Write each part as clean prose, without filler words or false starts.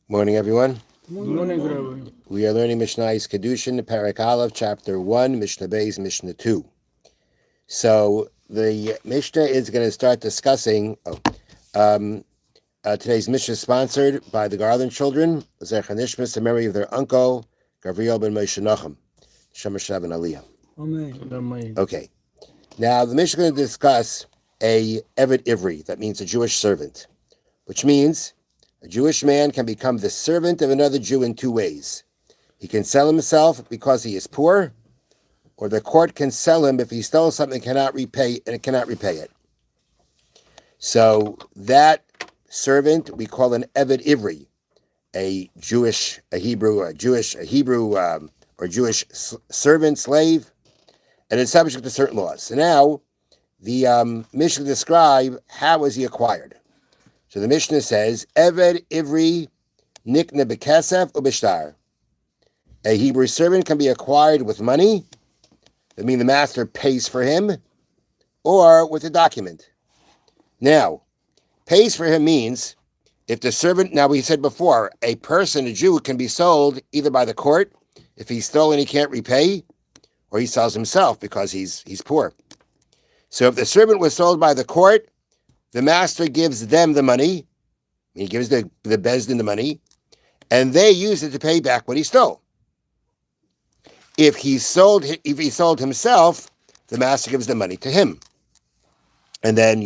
Morning, everyone. Morning, Rabbi. We are learning Mishna Kiddushin, Parak Aleph, Chapter 1, Mishnah Beis, Mishnah 2. So the Mishnah is going to start discussing. Today's Mishnah is sponsored by the Garland children, Zecher Nishmas, in memory of their uncle, Gavriel ben Moshe Nachum, Shemar ben Aliyah. Amen. Okay. Now, the Mishnah is going to discuss a Eved Ivri, that means a Jewish servant, which means a Jewish man can become the servant of another Jew in two ways. He can sell himself because he is poor, or the court can sell him if he stole something and cannot repay it. So that servant we call an Eved Ivri, a Jewish servant, slave, and is subject to certain laws. So now the Mishnah describe how was he acquired. So the Mishnah says, Eved Ivri nikna bekesef ubishtar. A Hebrew servant can be acquired with money, that means the master pays for him, or with a document. Now, pays for him means if the servant, now we said before, a Jew can be sold either by the court, if he's stolen he can't repay, or he sells himself because he's poor. So if the servant was sold by the court, the master gives them the money. He gives the Bezdin the money, and they use it to pay back what he stole. If he sold himself, the master gives the money to him, and then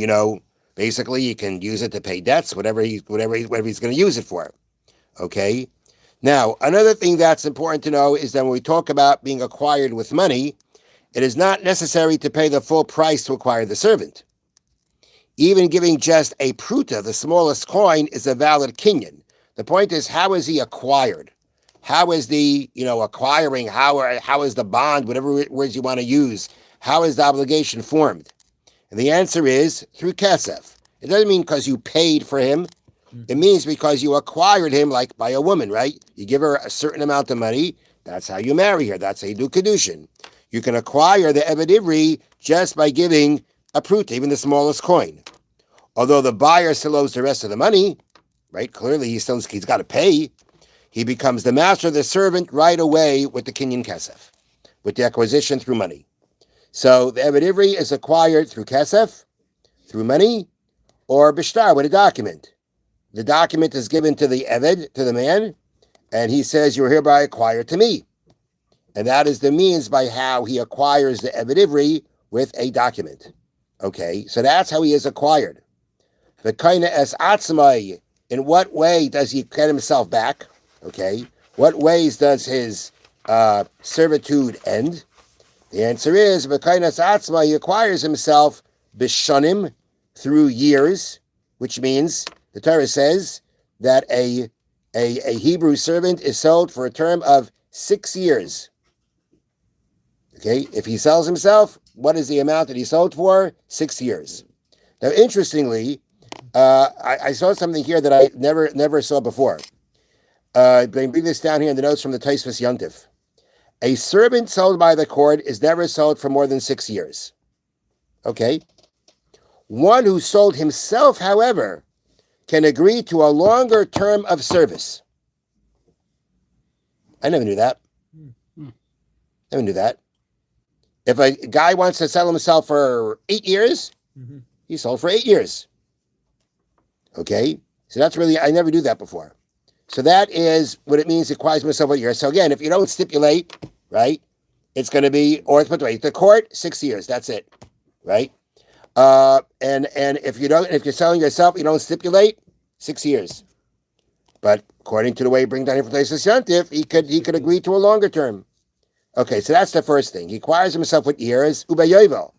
basically he can use it to pay debts, whatever he's going to use it for. Okay. Now another thing that's important to know is that when we talk about being acquired with money, it is not necessary to pay the full price to acquire the servant. Even giving just a pruta, the smallest coin, is a valid kinyan. The point is, how is he acquired? How is the, acquiring, how is the bond, whatever words you want to use, how is the obligation formed? And the answer is through kesef. It doesn't mean because you paid for him. It means because you acquired him, like by a woman, right? You give her a certain amount of money. That's how you marry her. That's how you do Kiddushin. You can acquire the Eved Ivri just by giving a pruta, even the smallest coin. Although the buyer still owes the rest of the money, right? Clearly he's got to pay. He becomes the master of the servant right away with the kinyan kesef, with the acquisition through money. So the Eved Ivri is acquired through kesef, through money, or bishtar, with a document. The document is given to the Eved, to the man, and he says, you're hereby acquired to me. And that is the means by how he acquires the Eved Ivri, with a document. Okay, so that's how he is acquired. The kaina es atzmai, in what way does he get himself back? Okay, what ways does his servitude end? The answer is the kaina es atzmai, he acquires himself bishanim, through years, which means the Torah says that a Hebrew servant is sold for a term of 6 years. Okay, if he sells himself, what is the amount that he sold for? 6 years. Now, interestingly, I saw something here that I never saw before. They bring this down here in the notes from the Tosfos Yontif. A servant sold by the court is never sold for more than 6 years. Okay. One who sold himself, however, can agree to a longer term of service. I never knew that. Never knew that. If a guy wants to sell himself for 8 years, he's sold for 8 years. Okay? So that's really, I never do that before. So that is what it means, acquires himself a year. So again, if you don't stipulate, right, it's going to be, or the court, 6 years, that's it, right? And if you're selling yourself, you don't stipulate, 6 years. But according to the way you bring down here from Tosfos Yontif, he could agree to a longer term. Okay, so that's the first thing. He acquires himself with years. Uba Yovel.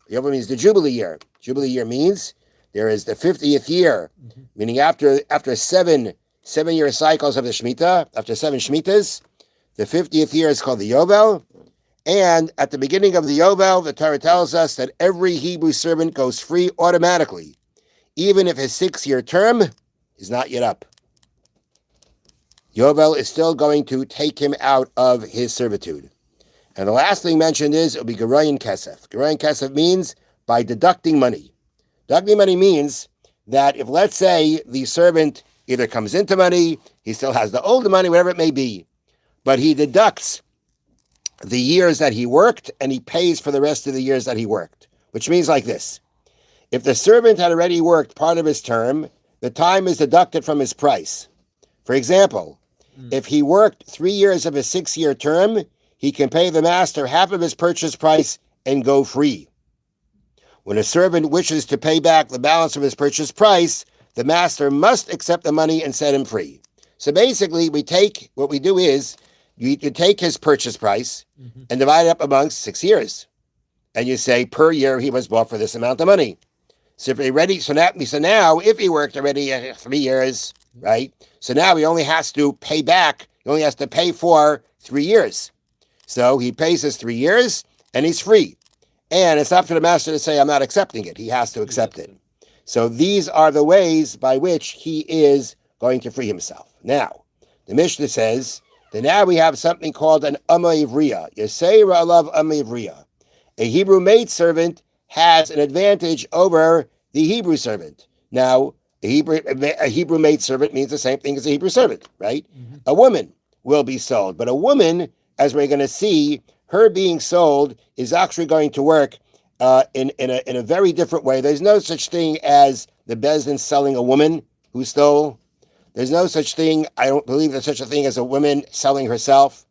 Yovel means the Jubilee year. Jubilee year means there is the 50th year, meaning after 7-year cycles of the Shemitah, after 7 Shemitas, the 50th year is called the Yovel. And at the beginning of the Yovel, the Torah tells us that every Hebrew servant goes free automatically, even if his 6-year term is not yet up. Yovel is still going to take him out of his servitude. And the last thing mentioned is, it'll be Gerayin Kesef. Gerayin Kesef means by deducting money. Deducting money means that if, let's say, the servant either comes into money, he still has the old money, whatever it may be. But he deducts the years that he worked and he pays for the rest of the years that he worked, which means like this. If the servant had already worked part of his term, the time is deducted from his price. For example, if he worked 3 years of a 6-year term, he can pay the master half of his purchase price and go free. When a servant wishes to pay back the balance of his purchase price, the master must accept the money and set him free. So basically, what we do is, you take his purchase price and divide it up amongst 6 years. And you say, per year, he was bought for this amount of money. So if now, if he worked already 3 years, right? So now he only has to pay back, he only has to pay for 3 years. So he pays his 3 years and he's free. And it's not for the master to say, I'm not accepting it. He has to accept it. So these are the ways by which he is going to free himself. Now, the Mishnah says that now we have something called an Amma Ivriya. Yesera alav Amma Ivriya. A Hebrew maidservant has an advantage over the Hebrew servant. Now, a Hebrew maidservant means the same thing as a Hebrew servant, right? Mm-hmm. A woman will be sold. But a woman, as we're going to see, her being sold is actually going to work in a very different way. There's no such thing as the Beis Din selling a woman who stole. There's no such thing, I don't believe there's such a thing as a woman selling herself.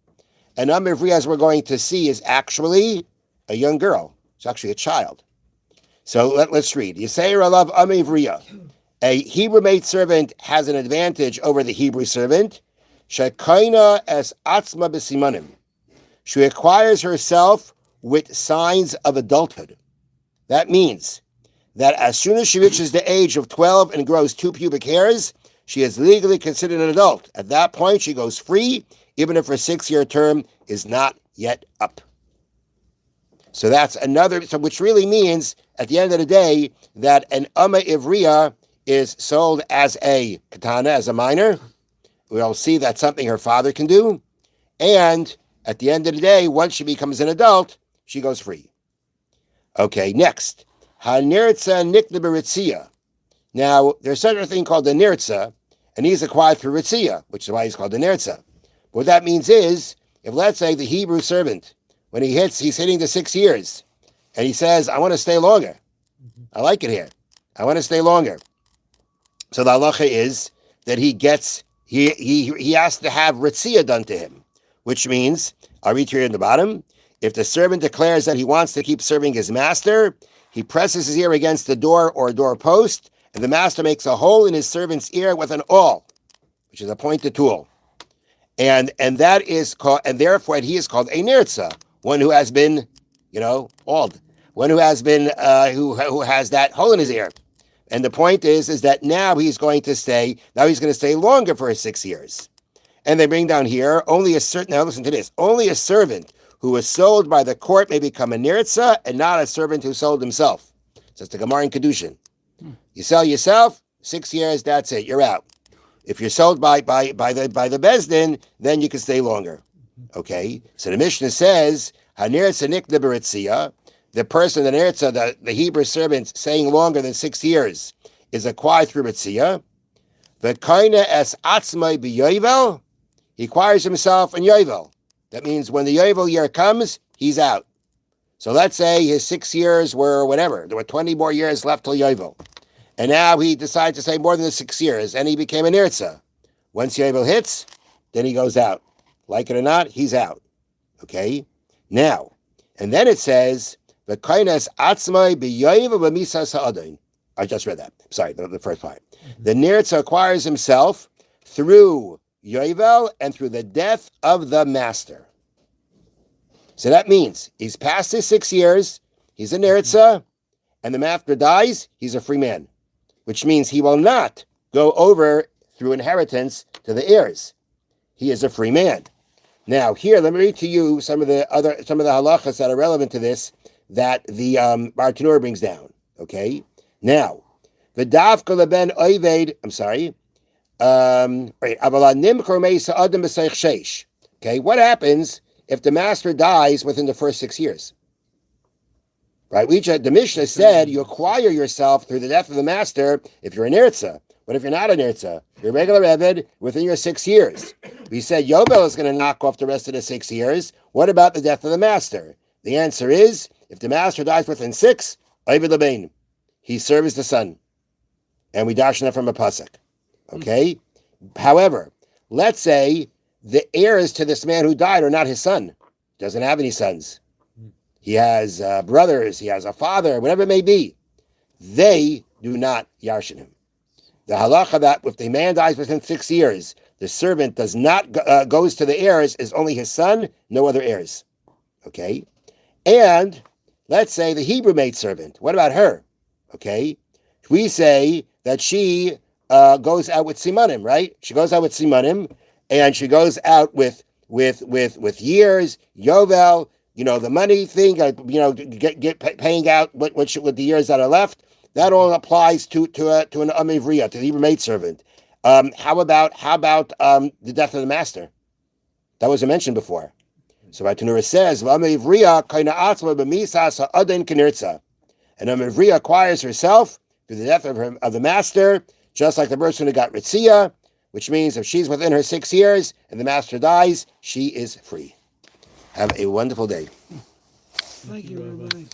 And Amma Ivriya, as we're going to see, is actually a young girl. It's actually a child. So let's read. Yisrael alav Amma Ivriya. A Hebrew maidservant has an advantage over the Hebrew servant. Shekaina es atzma b'simanim. She acquires herself with signs of adulthood. That means that as soon as she reaches the age of 12 and grows 2 pubic hairs, she is legally considered an adult. At that point, she goes free, even if her 6-year term is not yet up. So that's which really means, at the end of the day, that an Amma Ivriya is sold as a katana, as a minor. We'll see that's something her father can do. And at the end of the day, once she becomes an adult, she goes free. Okay, next. Ha-nirtza nikna b'ritzia. Now, there's such a thing called the nirtza, and he's acquired through ritzia, which is why he's called the nirtza. What that means is, if let's say the Hebrew servant, when he's hitting the 6 years, and he says, I want to stay longer. I like it here. I want to stay longer. So the halacha is that he has to have ritzia done to him, which means, I'll read here in the bottom, if the servant declares that he wants to keep serving his master, he presses his ear against the door or doorpost, and the master makes a hole in his servant's ear with an awl, which is a pointed tool. And that is called, and therefore he is called a nirtza, one who has been, awed, one who has been, who has that hole in his ear. And the point is that now he's going to stay longer for his 6 years. And they bring down here, now listen to this, only a servant who was sold by the court may become a nirtza, and not a servant who sold himself. So it's the Gemara in Kiddushin. You sell yourself, 6 years, that's it, you're out. If you're sold by the Beis Din, then you can stay longer. Okay? So the Mishnah says, Ha-nirtza nikna b'ritzia, the person, the nirtza, the Hebrew servant saying longer than 6 years, is acquired through ritzia. V'kaina es atzmai b'yovel, he acquires himself in yovel. That means when the yovel year comes, he's out. So let's say his 6 years were whatever. There were 20 more years left till yovel. And now he decides to say more than the 6 years, and he became a nirtza. Once yovel hits, then he goes out. Like it or not, he's out. Okay? Now, and then it says, V'kainas atzmai b'yovel b'misas ha'adon. I just read that. Sorry, the first part. The nirtza acquires himself through yovel and through the death of the master. So that means he's past his 6 years, he's a nirtza, and the master dies, he's a free man. Which means he will not go over through inheritance to the heirs. He is a free man. Now here, let me read to you some of the halachas that are relevant to this that the Bartanur brings down. Okay? Now, v'davka leben oived, okay, what happens if the master dies within the first 6 years? Right? The Mishnah said you acquire yourself through the death of the master if you're a nirtza. But if you're not a nirtza, Your regular Eved within your 6 years. We said Yovel is going to knock off the rest of the 6 years. What about the death of the master? The answer is, if the master dies within 6, Eved Lebein. He serves the son. And we darshan that from a pasuk. Okay? However, let's say the heirs to this man who died are not his son. He doesn't have any sons. He has brothers, he has a father, whatever it may be. They do not yarshin him. The halacha that if the man dies within 6 years, the servant does not goes to the heirs, is only his son, no other heirs. Okay? And let's say the Hebrew maidservant. What about her? Okay? We say that she goes out with simanim, right? She goes out with simanim, and she goes out with years, yovel, the money thing, paying out with the years that are left. That all applies to an amivriya, to the Hebrew maidservant. How about the death of the master? That wasn't mentioned before. So Tanura says, "Amivriya kaina atzma b'misas ha'adin kinirtza." An amivriya acquires herself through the death of the master, just like the person who got ritzia, which means if she's within her 6 years and the master dies, she is free. Have a wonderful day. Thank you, Rabbi.